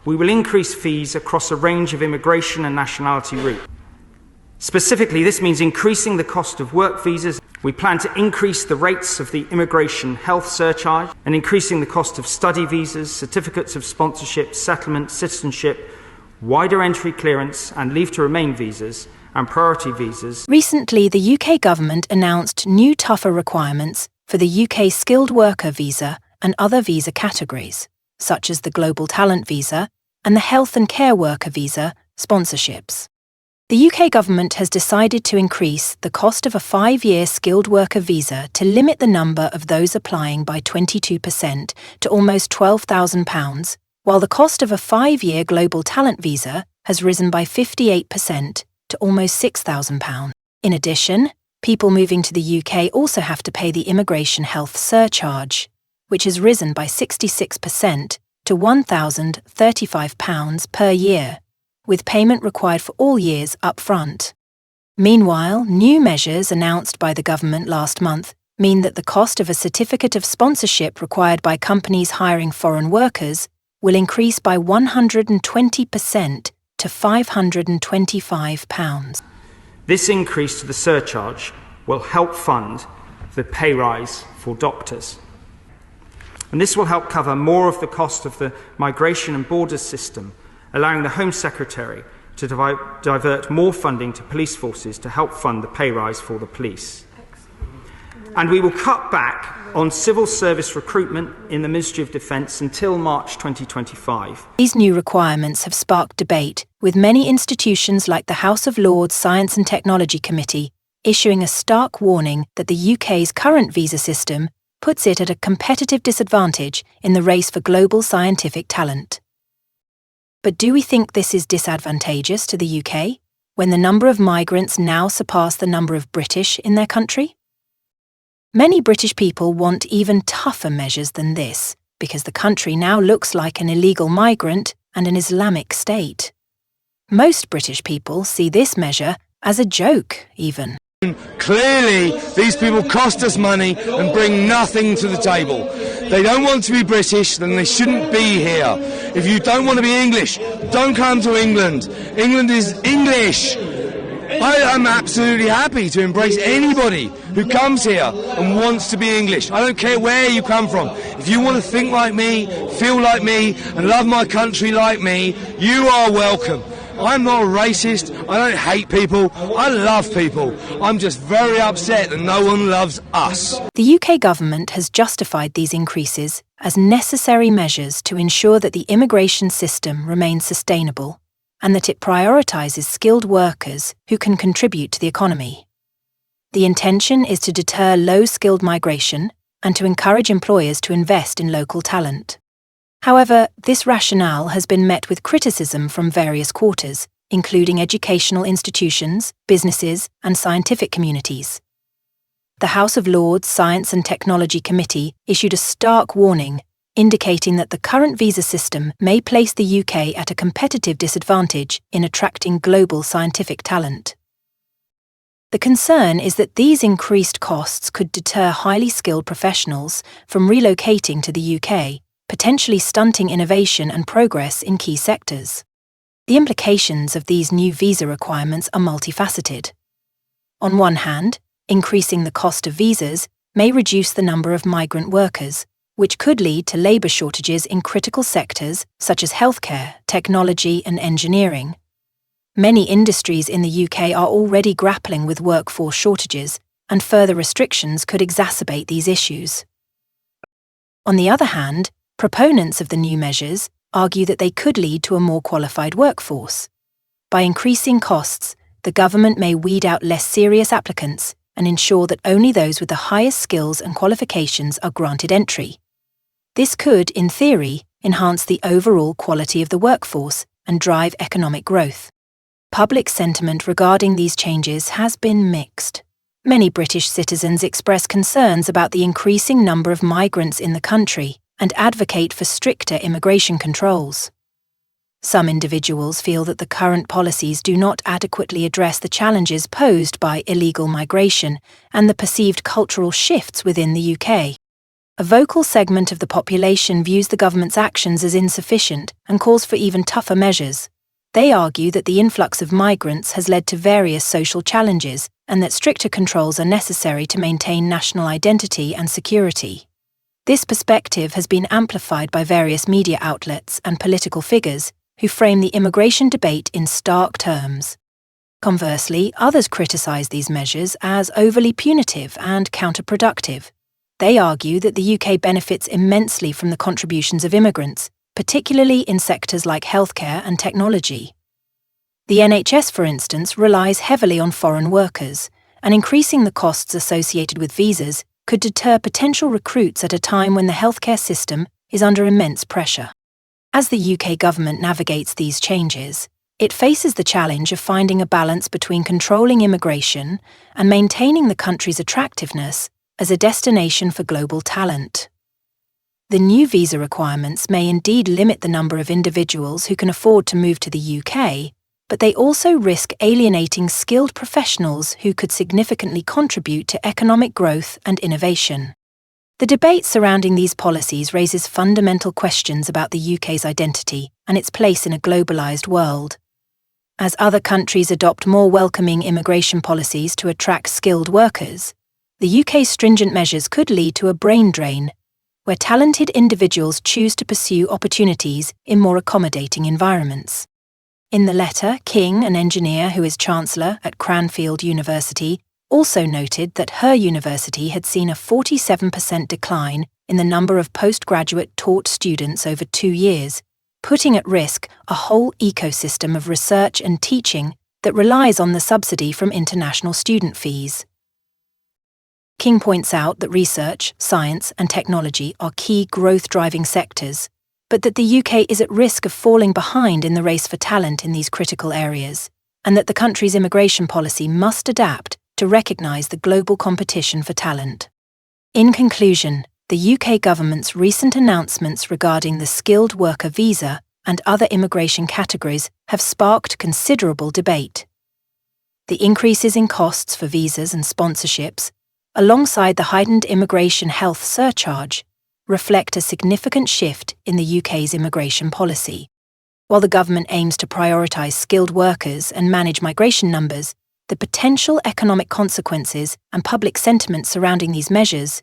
we will increase fees across a range of immigration and nationality routes. Specifically, this means increasing the cost of work visas. We plan to increase the rates of the immigration health surcharge and increasing the cost of study visas, certificates of sponsorship, settlement, citizenship, wider entry clearance and leave to remain visas and priority visas. Recently, the UK government announced new tougher requirements for the UK skilled worker visa and other visa categories, such as the Global Talent Visa and the Health and Care Worker Visa sponsorships. The UK government has decided to increase the cost of a 5-year skilled worker visa to limit the number of those applying by 22% to almost £12,000, while the cost of a 5-year global talent visa has risen by 58% to almost £6,000. In addition, people moving to the UK also have to pay the immigration health surcharge, which has risen by 66% to £1,035 per year, with payment required for all years up front. Meanwhile, new measures announced by the government last month mean that the cost of a certificate of sponsorship required by companies hiring foreign workers will increase by 120% to £525. This increase to the surcharge will help fund the pay rise for doctors. And this will help cover more of the cost of the migration and borders system, allowing the Home Secretary to divert more funding to police forces to help fund the pay rise for the police. And we will cut back on civil service recruitment in the Ministry of Defence until March 2025. These new requirements have sparked debate, with many institutions like the House of Lords Science and Technology Committee issuing a stark warning that the UK's current visa system puts it at a competitive disadvantage in the race for global scientific talent. But do we think this is disadvantageous to the UK, when the number of migrants now surpass the number of British in their country? Many British people want even tougher measures than this, because the country now looks like an illegal migrant and an Islamic state. Most British people see this measure as a joke, even. Clearly, these people cost us money and bring nothing to the table. They don't want to be British, then they shouldn't be here. If you don't want to be English, don't come to England. England is English. I'm absolutely happy to embrace anybody who comes here and wants to be English. I don't care where you come from. If you want to think like me, feel like me, and love my country like me, you are welcome. I'm not a racist, I don't hate people, I love people. I'm just very upset that no one loves us. The UK government has justified these increases as necessary measures to ensure that the immigration system remains sustainable and that it prioritises skilled workers who can contribute to the economy. The intention is to deter low-skilled migration and to encourage employers to invest in local talent. However, this rationale has been met with criticism from various quarters, including educational institutions, businesses, and scientific communities. The House of Lords Science and Technology Committee issued a stark warning, indicating that the current visa system may place the UK at a competitive disadvantage in attracting global scientific talent. The concern is that these increased costs could deter highly skilled professionals from relocating to the UK, potentially stunting innovation and progress in key sectors. The implications of these new visa requirements are multifaceted. On one hand, increasing the cost of visas may reduce the number of migrant workers, which could lead to labour shortages in critical sectors such as healthcare, technology and engineering. Many industries in the UK are already grappling with workforce shortages, and further restrictions could exacerbate these issues. On the other hand, proponents of the new measures argue that they could lead to a more qualified workforce. By increasing costs, the government may weed out less serious applicants and ensure that only those with the highest skills and qualifications are granted entry. This could, in theory, enhance the overall quality of the workforce and drive economic growth. Public sentiment regarding these changes has been mixed. Many British citizens express concerns about the increasing number of migrants in the country and advocate for stricter immigration controls. Some individuals feel that the current policies do not adequately address the challenges posed by illegal migration and the perceived cultural shifts within the UK. a vocal segment of the population views the government's actions as insufficient and calls for even tougher measures. They argue that the influx of migrants has led to various social challenges and that stricter controls are necessary to maintain national identity and security. This perspective has been amplified by various media outlets and political figures who frame the immigration debate in stark terms. Conversely, others criticize these measures as overly punitive and counterproductive. They argue that the UK benefits immensely from the contributions of immigrants, particularly in sectors like healthcare and technology. The NHS, for instance, relies heavily on foreign workers, and increasing the costs associated with visas could deter potential recruits at a time when the healthcare system is under immense pressure. As the UK government navigates these changes, it faces the challenge of finding a balance between controlling immigration and maintaining the country's attractiveness as a destination for global talent. The new visa requirements may indeed limit the number of individuals who can afford to move to the UK, but they also risk alienating skilled professionals who could significantly contribute to economic growth and innovation. The debate surrounding these policies raises fundamental questions about the UK's identity and its place in a globalised world. As other countries adopt more welcoming immigration policies to attract skilled workers, the UK's stringent measures could lead to a brain drain, where talented individuals choose to pursue opportunities in more accommodating environments. In the letter, King, an engineer who is Chancellor at Cranfield University, also noted that her university had seen a 47% decline in the number of postgraduate taught students over 2 years, putting at risk a whole ecosystem of research and teaching that relies on the subsidy from international student fees. King points out that research, science, and technology are key growth-driving sectors, but that the UK is at risk of falling behind in the race for talent in these critical areas, and that the country's immigration policy must adapt to recognise the global competition for talent. In conclusion, the UK government's recent announcements regarding the skilled worker visa and other immigration categories have sparked considerable debate. The increases in costs for visas and sponsorships, alongside the heightened immigration health surcharge, reflect a significant shift in the UK's immigration policy. While the government aims to prioritise skilled workers and manage migration numbers, the potential economic consequences and public sentiment surrounding these measures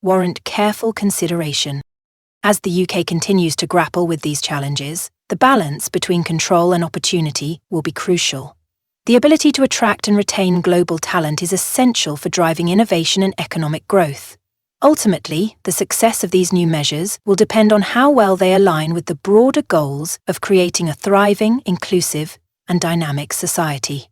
warrant careful consideration. As the UK continues to grapple with these challenges, the balance between control and opportunity will be crucial. The ability to attract and retain global talent is essential for driving innovation and economic growth. Ultimately, the success of these new measures will depend on how well they align with the broader goals of creating a thriving, inclusive, and dynamic society.